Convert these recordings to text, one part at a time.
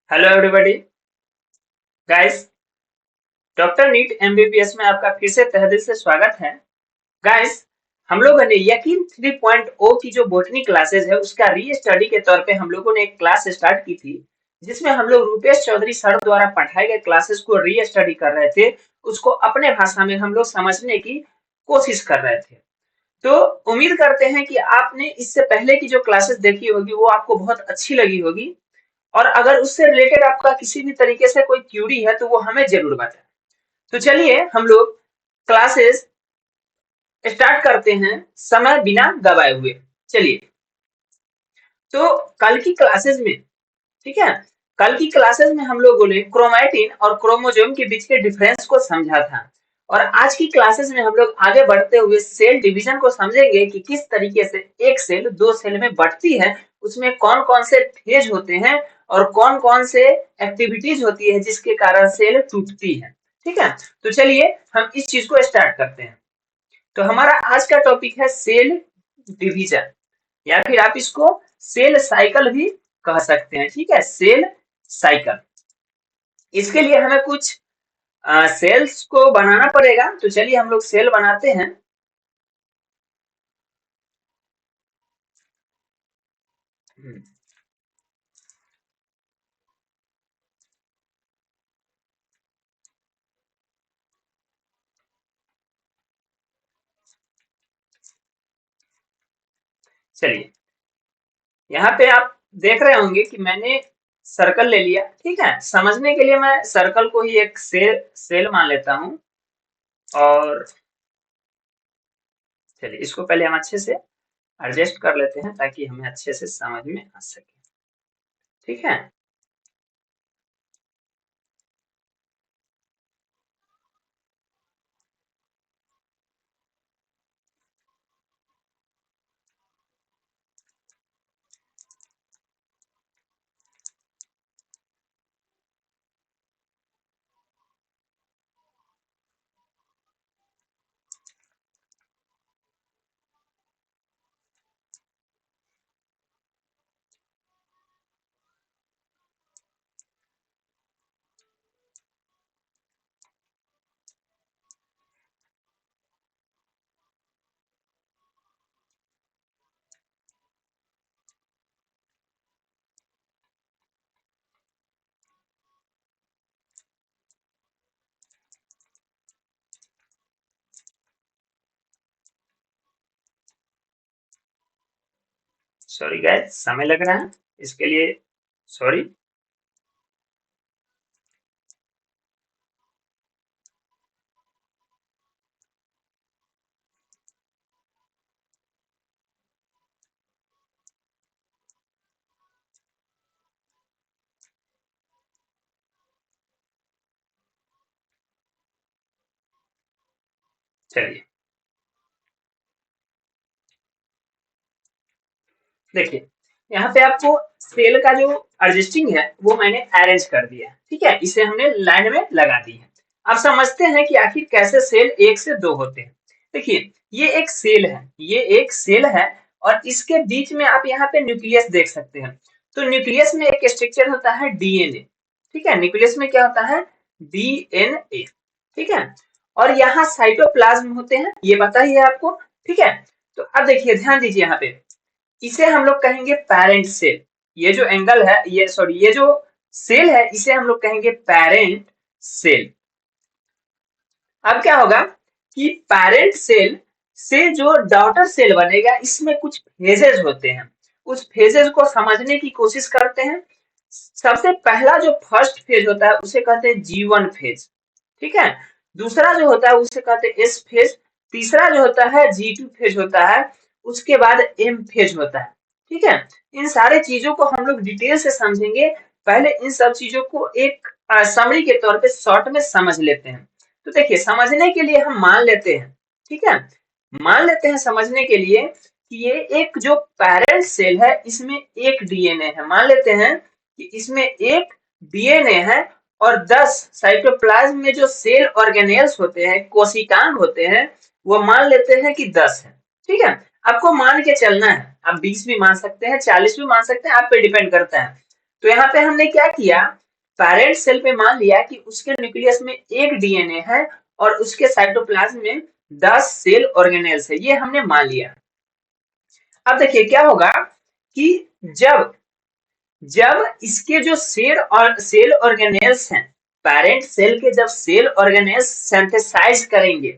Hello everybody guys. Doctor NEET MBBS में आपका फिर से तहे दिल से स्वागत है। गाइस, हम लोगों ने यकीन 3.0 की जो बोटनी क्लासेस है उसका री स्टडी के तौर पे हम लोगों ने एक क्लास स्टार्ट की थी, जिसमें हम लोग रूपेश चौधरी सर द्वारा पढ़ाए गए क्लासेस को री स्टडी कर रहे थे। उसको अपने भाषा में हम लोग समझने की कोशिश कर रहे थे। तो उम्मीद करते हैं कि आपने इससे पहले की जो क्लासेस देखी होगी वो आपको बहुत अच्छी लगी होगी, और अगर उससे रिलेटेड आपका किसी भी तरीके से कोई क्यूरी है तो वो हमें जरूर बताएं। तो चलिए हम लोग क्लासेस स्टार्ट करते हैं समय बिना गवाए हुए। चलिए, तो कल की क्लासेस में, ठीक है, कल की क्लासेस में हम लोगों ने क्रोमैटिन और क्रोमोसोम के बीच के डिफरेंस को समझा था, और आज की क्लासेस में हम लोग आगे बढ़ते हुए सेल डिवीजन को समझेंगे कि किस तरीके से एक सेल दो सेल में बढ़ती है, उसमें कौन कौन से फेज होते हैं और कौन कौन से एक्टिविटीज होती है जिसके कारण सेल टूटती है। ठीक है, तो चलिए हम इस चीज को स्टार्ट करते हैं। तो हमारा आज का टॉपिक है सेल डिवीजन, या फिर आप इसको सेल साइकिल भी कह सकते हैं। ठीक है, सेल साइकिल। इसके लिए हमें कुछ सेल्स को बनाना पड़ेगा, तो चलिए हम लोग सेल बनाते हैं। हम्म, चलिए, यहाँ पे आप देख रहे होंगे कि मैंने सर्कल ले लिया। ठीक है, समझने के लिए मैं सर्कल को ही एक सेल मान लेता हूँ। और चलिए, इसको पहले हम अच्छे से एडजस्ट कर लेते हैं ताकि हमें अच्छे से समझ में आ सके। ठीक है, सॉरी गाइस, समय लग रहा है इसके लिए, सॉरी। चलिए, देखिए, यहाँ पे आपको सेल का जो एडजस्टिंग है वो मैंने अरेंज कर दिया है। ठीक है, इसे हमने लाइन में लगा दी है। अब समझते हैं कि आखिर कैसे सेल एक से दो होते हैं। देखिए, ये एक सेल है, ये एक सेल है, और इसके बीच में आप यहाँ पे न्यूक्लियस देख सकते हैं। तो न्यूक्लियस में एक स्ट्रक्चर होता है डीएनए। ठीक है, न्यूक्लियस में क्या होता है? डीएनए। ठीक है, और यहाँ साइटोप्लाज्म होते हैं, ये पता ही है आपको। ठीक है, तो अब देखिए, ध्यान दीजिए यहाँ पे, इसे हम लोग कहेंगे पेरेंट सेल। ये जो एंगल है, ये सॉरी, ये जो सेल है इसे हम लोग कहेंगे पेरेंट सेल। अब क्या होगा कि पेरेंट सेल से जो डॉटर सेल बनेगा, इसमें कुछ फेजेस होते हैं। उस फेजेस को समझने की कोशिश करते हैं। सबसे पहला जो फर्स्ट फेज होता है उसे कहते हैं G1 फेज। ठीक है, दूसरा जो होता है उसे कहते हैं S फेज। तीसरा जो होता है G2 फेज होता है। उसके बाद M फेज होता है। ठीक है, इन सारे चीजों को हम लोग डिटेल से समझेंगे। पहले इन सब चीजों को एक समरी के तौर पे शॉर्ट में समझ लेते हैं। तो देखिए, समझने के लिए हम मान लेते हैं, ठीक है, मान लेते हैं समझने के लिए कि ये एक जो पेरेंट सेल है इसमें एक डीएनए है। मान लेते हैं कि इसमें एक डीएनए है, और 10 साइटोप्लाज्म में जो सेल ऑर्गेनेल्स होते हैं, कोशिकांग होते हैं, वो मान लेते हैं कि 10 है। ठीक है, आपको मान के चलना है। आप 20 भी मान सकते हैं, 40 भी मान सकते हैं, आप पे डिपेंड करता है। तो यहाँ पे हमने क्या किया, पेरेंट सेल पे मान लिया कि उसके न्यूक्लियस में एक डीएनए है और उसके साइटोप्लाज्म में 10 सेल ऑर्गेनेल्स है, ये हमने मान लिया। अब देखिए क्या होगा कि जब जब इसके जो सेल ऑर्गेनेल्स हैं, पेरेंट सेल के जब सेल ऑर्गेनेल्स सिंथेसाइज करेंगे,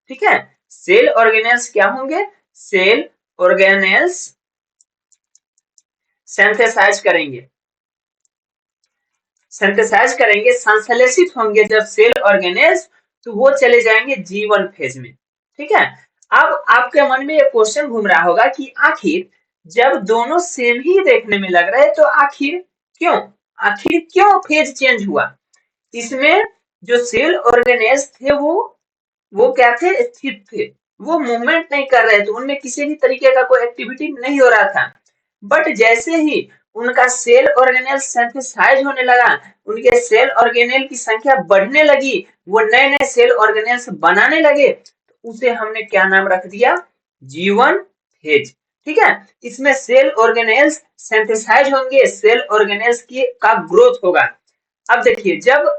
ठीक है, सेल ऑर्गेनेल्स क्या होंगे, सेल ऑर्गेनेल्स सिंथेसाइज करेंगे, संश्लेषित होंगे जब सेल ऑर्गेनेल्स, तो वो चले जाएंगे G1 फेज में, ठीक है। अब आपके मन में एक क्वेश्चन घूम रहा होगा कि आखिर जब दोनों सेम ही देखने में लग रहे हैं तो आखिर क्यों फेज चेंज हुआ। इसमें जो सेल ऑर्गेनेल्स थे वो क्या थे, स्थिर थे, वो मूवमेंट नहीं कर रहे थे, उनमें किसी भी तरीके का कोई एक्टिविटी नहीं हो रहा था। बट जैसे ही उनका सेल ऑर्गेनेल सिंथेसाइज होने लगा, उनके सेल ऑर्गेनेल की संख्या बढ़ने लगी, वो नए नए सेल ऑर्गेनेल्स बनाने लगे, तो उसे हमने क्या नाम रख दिया, G1 फेज, ठीक है। इसमें सेल ऑर्गेनेल्स सिंथेसाइज होंगे, सेल ऑर्गेनेल्स की का ग्रोथ होगा। अब देखिए जब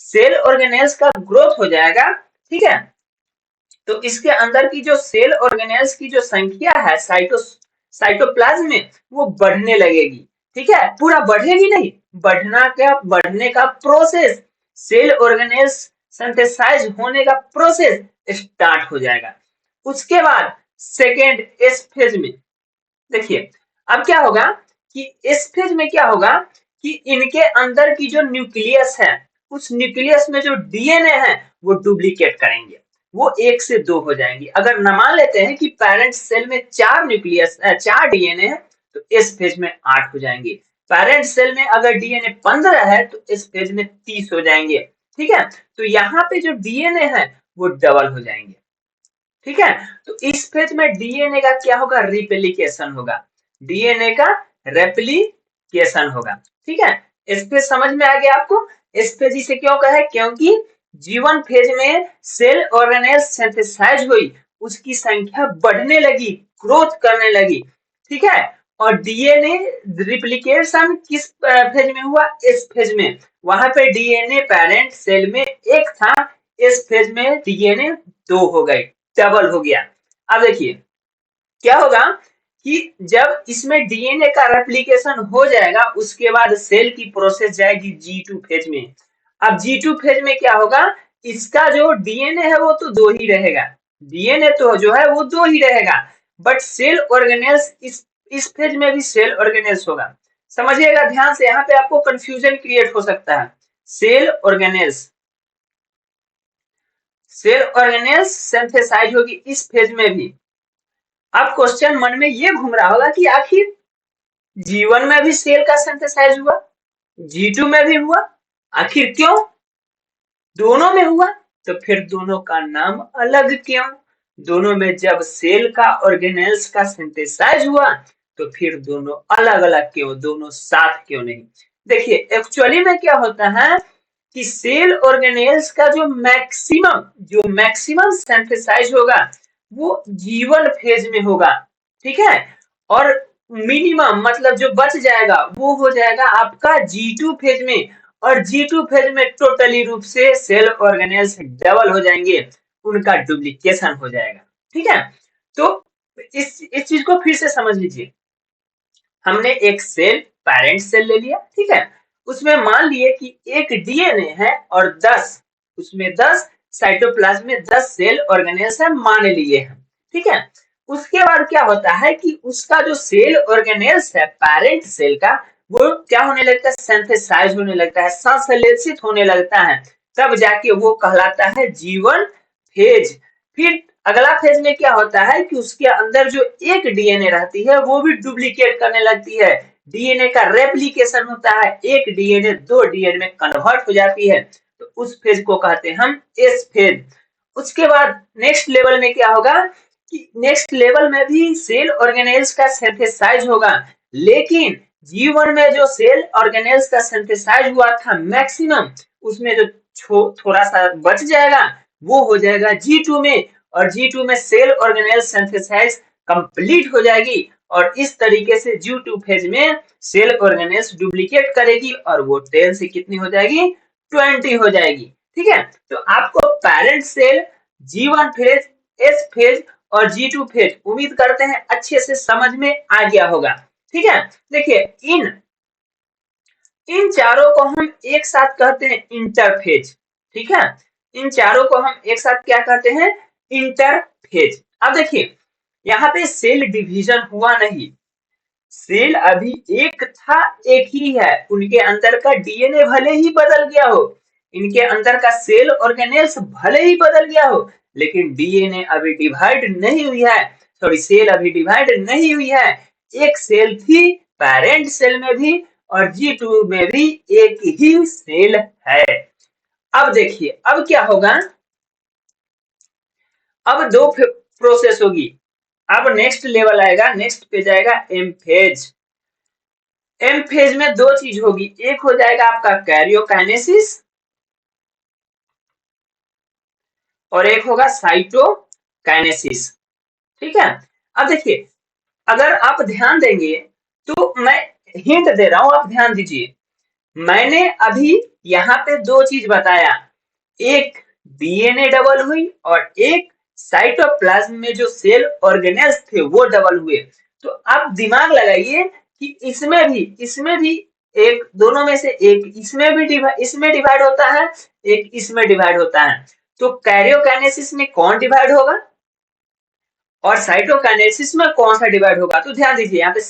सेल ऑर्गेनेल्स का ग्रोथ हो जाएगा, ठीक है, तो इसके अंदर की जो सेल ऑर्गेनेल्स की जो संख्या है साइटोप्लाज्म में, वो बढ़ने लगेगी, ठीक है, पूरा बढ़ेगी नहीं, बढ़ने का प्रोसेस, सेल ऑर्गेनेल्स सिंथेसाइज होने का प्रोसेस स्टार्ट हो जाएगा। उसके बाद सेकेंड एस फेज में देखिए अब क्या होगा कि इस फेज में क्या होगा कि इनके अंदर की जो न्यूक्लियस है, उस न्यूक्लियस में जो डीएनए है वो डुप्लीकेट करेंगे, वो 1 से 2 हो जाएंगे। अगर न मान लेते हैं कि पेरेंट सेल में 4 डीएनए है तो इस फेज में 8 हो जाएंगे। पेरेंट सेल में अगर डीएनए 15 है तो इस फेज में 30 हो जाएंगे, ठीक है। तो यहाँ पे जो डीएनए है वो डबल हो जाएंगे, ठीक है। तो इस फेज में डीएनए का क्या होगा, रिप्लिकेशन होगा, डीएनए का रेप्लिकेशन होगा, ठीक है। इस फेज समझ में आ गया आपको। इस फेज इसे क्यों कहे, क्योंकि G1 फेज में सेल ऑर्गेनेल सिंथेसाइज हुई, उसकी संख्या बढ़ने लगी, ग्रोथ करने लगी, ठीक है। और डीएनए रिप्लिकेशन किस फेज में हुआ, इस फेज में। वहां पे डीएनए पेरेंट सेल में 1 था, इस फेज में डीएनए 2 हो गए, डबल हो गया। अब देखिए क्या होगा कि जब इसमें डीएनए का रेप्लिकेशन हो जाएगा, उसके बाद सेल की प्रोसेस जाएगी G2 फेज में। अब G2 फेज में क्या होगा, इसका जो डीएनए है वो तो 2 ही रहेगा, डीएनए तो जो है वो 2 ही रहेगा, बट सेल ऑर्गेनेल्स इस फेज में भी सेल ऑर्गेनेल्स होगा। समझिएगा ध्यान से, यहाँ पे आपको कंफ्यूजन क्रिएट हो सकता है। सेल ऑर्गेनेल्स सिंथेसाइज होगी इस फेज में भी। अब क्वेश्चन मन में ये घूम रहा होगा कि आखिर G1 में भी सेल का सिंथेसाइज हुआ, G2 में भी हुआ, आखिर क्यों दोनों में हुआ, तो फिर दोनों का नाम अलग क्यों, दोनों में जब सेल का ऑर्गेनेल्स का सिंथेसाइज हुआ तो फिर दोनों अलग अलग क्यों, दोनों साथ क्यों नहीं। देखिए एक्चुअली में क्या होता है कि सेल ऑर्गेनेल्स का जो मैक्सिमम सिंथेसाइज होगा वो G1 फेज में होगा, ठीक है। और मिनिमम मतलब जो बच जाएगा वो हो जाएगा आपका G2 फेज में, और G2 फेज में टोटली रूप से सेल ऑर्गेनेल्स डबल हो जाएंगे, उनका डुप्लीकेशन हो जाएगा, ठीक है। तो इस चीज को फिर से समझ लीजिए। हमने एक सेल पेरेंट सेल ले लिया, ठीक है, उसमें मान लिए कि एक डीएनए है और 10 साइटोप्लाज्म में 10 सेल ऑर्गेनेल्स है मान लिए हैं, ठीक है। उसके बाद क्या होता है कि उसका जो सेल ऑर्गेनेल्स है पेरेंट सेल का, वो क्या होने लगता है, सिंथेसाइज होने लगता है, संश्लेषित होने लगता है, तब जाके वो कहलाता है G1 फेज। फिर अगला फेज में क्या होता है कि उसके अंदर जो एक डीएनए रहती है वो भी डुप्लीकेट करने लगती है, डीएनए का रेप्लिकेशन होता है, एक डीएनए 2 डीएनए में कन्वर्ट हो जाती है, तो उस फेज को कहते हैं हम एस फेज। उसके बाद नेक्स्ट लेवल में क्या होगा कि नेक्स्ट लेवल में भी सेल ऑर्गेनेल्स का सिंथेसाइज होगा, लेकिन G1 में जो सेल ऑर्गेनेल्स का सिंथेसाइज हुआ था मैक्सिमम, उसमें जो थोड़ा सा बच जाएगा वो हो जाएगा G2 में, और G2 में सेल ऑर्गेनेल सिंथेसाइज कंप्लीट हो जाएगी और इस तरीके से G2 फेज में सेल ऑर्गेनेल्स डुप्लीकेट करेगी और वो 10 से कितनी हो जाएगी 20 हो जाएगी। ठीक है, तो आपको parent cell G1 phase, S phase और G2 फेज उम्मीद करते हैं अच्छे से समझ में आ गया होगा। ठीक है, देखिए इन चारों को हम एक साथ कहते हैं इंटरफेज। ठीक है, इन चारों को हम एक साथ क्या कहते हैं इंटरफेज। अब देखिए यहाँ पे सेल डिवीजन हुआ नहीं, सेल अभी एक था, एक ही है, उनके अंदर का डीएनए भले ही बदल गया हो, इनके अंदर का सेल ऑर्गेनेल्स भले ही बदल गया हो, लेकिन डीएनए अभी डिवाइड नहीं हुई है, सॉरी सेल अभी डिवाइड नहीं हुई है। एक सेल थी पेरेंट सेल में भी और G2 में भी एक ही सेल है। अब देखिए अब क्या होगा, अब दो प्रोसेस होगी। अब नेक्स्ट लेवल आएगा, नेक्स्ट पेज आएगा एम फेज। एम फेज में दो चीज होगी, एक हो जाएगा आपका कैरियोकाइनेसिस और एक होगा साइटोकाइनेसिस। ठीक है, अब देखिए अगर आप ध्यान देंगे तो मैं हिंट दे रहा हूं, आप ध्यान दीजिए। मैंने अभी यहाँ पे दो चीज बताया, एक डीएनए डबल हुई और एक साइटोप्लाज्म में जो सेल ऑर्गेनेल्स थे वो डबल हुए। तो आप दिमाग लगाइए कि इसमें भी एक, दोनों में से एक इसमें डिवाइड होता है, एक इसमें डिवाइड होता है। तो कैरियोकाइनेसिस में कौन डिवाइड होगा और साइटोकाइनेसिस में कौन सा डिवाइड होगा? तो ध्यान दीजिए यहाँ पे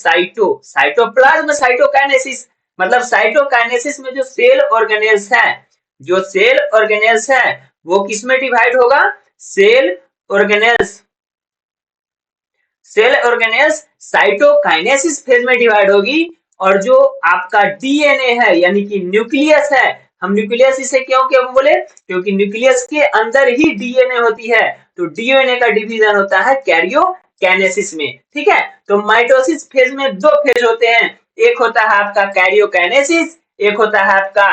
साइटोप्लाज्म साइटोकाइनेसिस, मतलब साइटोकाइनेसिस में जो सेल ऑर्गेनेल्स है, जो सेल ऑर्गेनेल्स है वो किस में डिवाइड होगा? सेल ऑर्गेनेल्स साइटोकाइनेसिस फेज में डिवाइड होगी। और जो आपका डीएनए है यानी कि न्यूक्लियस है, हम न्यूक्लियस इसे क्यों क्यों बोले, क्योंकि न्यूक्लियस के अंदर ही डीएनए होती है, तो डीएनए का डिवीजन होता है कैरियोकाइनेसिस में। ठीक है, तो माइटोसिस फेज में दो फेज होते हैं, एक होता है आपका कैरियोकाइनेसिस, एक होता है आपका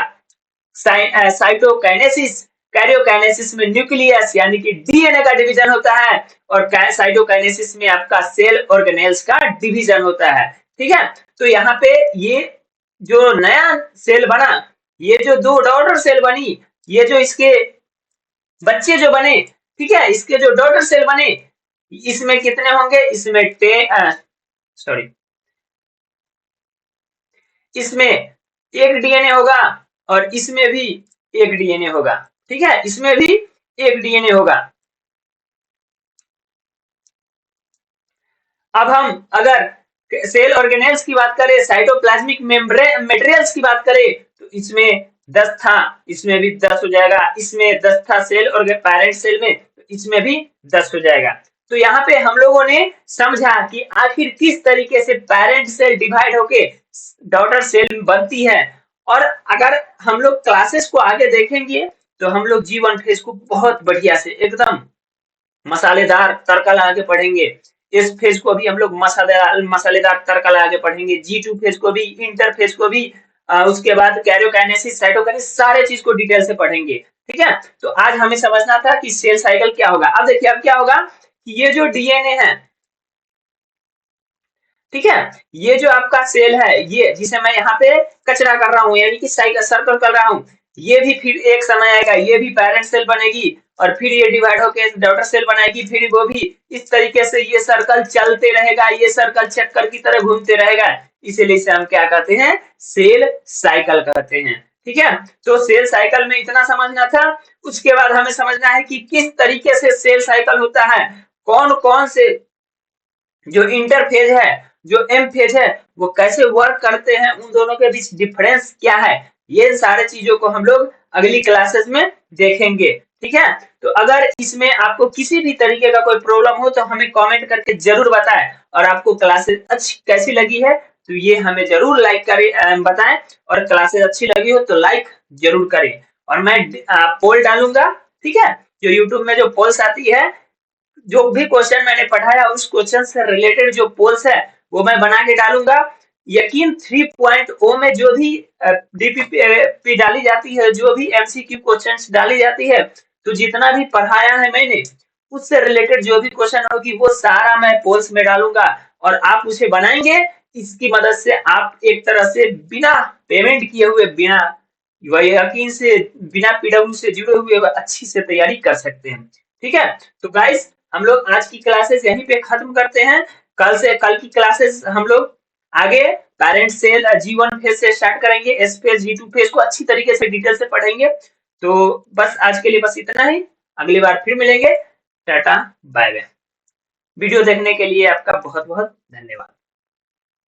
साइटोकाइनेसिस। कैरियोकाइनेसिस में न्यूक्लियस यानी कि डीएनए का डिवीजन होता है और साइटोकाइनेसिस में आपका सेल ऑर्गेनेल्स का डिवीजन होता है। ठीक है, तो यहाँ पे ये जो नया सेल बना, ये जो दो डॉटर सेल बनी, ये जो इसके बच्चे जो बने, ठीक है, इसके जो डॉटर सेल बने, इसमें कितने होंगे? इसमें सॉरी इसमें एक डीएनए होगा और इसमें भी एक डीएनए होगा। ठीक है, इसमें भी एक डीएनए होगा। अब हम अगर सेल ऑर्गेनेल्स की बात करें, साइटोप्लाज्मिक मटेरियल्स की बात करें, तो इसमें 10 था, इसमें भी 10 हो जाएगा, इसमें 10 था सेल और पेरेंट सेल में, तो इसमें भी 10 हो जाएगा। तो यहाँ पे हम लोगों ने समझा कि आखिर किस तरीके से पेरेंट सेल डिवाइड होके डॉटर सेल बनती है। और अगर हम लोग क्लासेस को आगे देखेंगे तो हम लोग G1 फेज को बहुत बढ़िया से एकदम मसालेदार तड़का लगा के पढ़ेंगे, इस फेज को भी हम लोग मसालेदार तड़का लगा के पढ़ेंगे, G2 फेज को भी, इंटर फेज को भी, उसके बाद कैरियोकाइनेसिस साइटोकाइनेसिस सारे चीज को डिटेल से पढ़ेंगे। ठीक है, तो आज हमें समझना था कि सेल साइकिल क्या होगा। अब देखिए अब क्या होगा कि ये जो डीएनए है, ठीक है, ये जो आपका सेल है, ये जिसे मैं यहाँ पे कचरा कर रहा हूँ यानी कि साइकिल सर्कल कर रहा हूँ, ये भी फिर एक समय आएगा, ये भी पेरेंट सेल बनेगी और फिर ये डिवाइड होकर डॉटर सेल बनाएगी, फिर वो भी इस तरीके से ये सर्कल चलते रहेगा, ये सर्कल चक्कर की तरह घूमते रहेगा, इसीलिए इसे हम क्या कहते हैं? सेल साइकिल कहते हैं। ठीक है, तो सेल साइकिल में इतना समझना था। उसके बाद हमें समझना है कि किस तरीके से सेल साइकिल होता है, कौन कौन से जो इंटरफेज है, जो एम फेज है, वो कैसे वर्क करते हैं, उन दोनों के बीच डिफरेंस क्या है, ये सारे चीजों को हम लोग अगली क्लासेस में देखेंगे। ठीक है, तो अगर इसमें आपको किसी भी तरीके का कोई प्रॉब्लम हो तो हमें कमेंट करके जरूर बताएं, और आपको क्लासेस अच्छी कैसी लगी है तो ये हमें जरूर लाइक करें, बताएं, और क्लासेस अच्छी लगी हो तो लाइक जरूर करें। और मैं पोल डालूंगा, ठीक है, जो यूट्यूब में जो पोल्स आती है, जो भी क्वेश्चन मैंने पढ़ाया उस क्वेश्चन से रिलेटेड जो पोल्स है वो मैं बना के डालूंगा। यकीन 3.0 में जो भी डीपीपी डाली जाती है, जो भी एमसीक्यू क्वेश्चंस डाली जाती है, तो जितना भी पढ़ाया है मैंने उससे रिलेटेड जो भी क्वेश्चन होगी वो सारा मैं पोल्स में डालूंगा और आप उसे बनाएंगे। इसकी मदद से आप एक तरह से बिना पेमेंट किए हुए, बिना यकीन से, बिना पीडब्ल्यू से जुड़े हुए अच्छी से तैयारी कर सकते हैं। ठीक है, तो गाइस हम लोग आज की क्लासेस यहीं पे खत्म करते हैं। कल की क्लासेस हम लोग आगे पेरेंट सेल G1 फेज से स्टार्ट करेंगे, एस फेज G2 फेज को अच्छी तरीके से डिटेल से पढ़ेंगे। तो बस आज के लिए बस इतना ही, अगली बार फिर मिलेंगे। Tata bye bye. वीडियो देखने के लिए आपका बहुत बहुत धन्यवाद।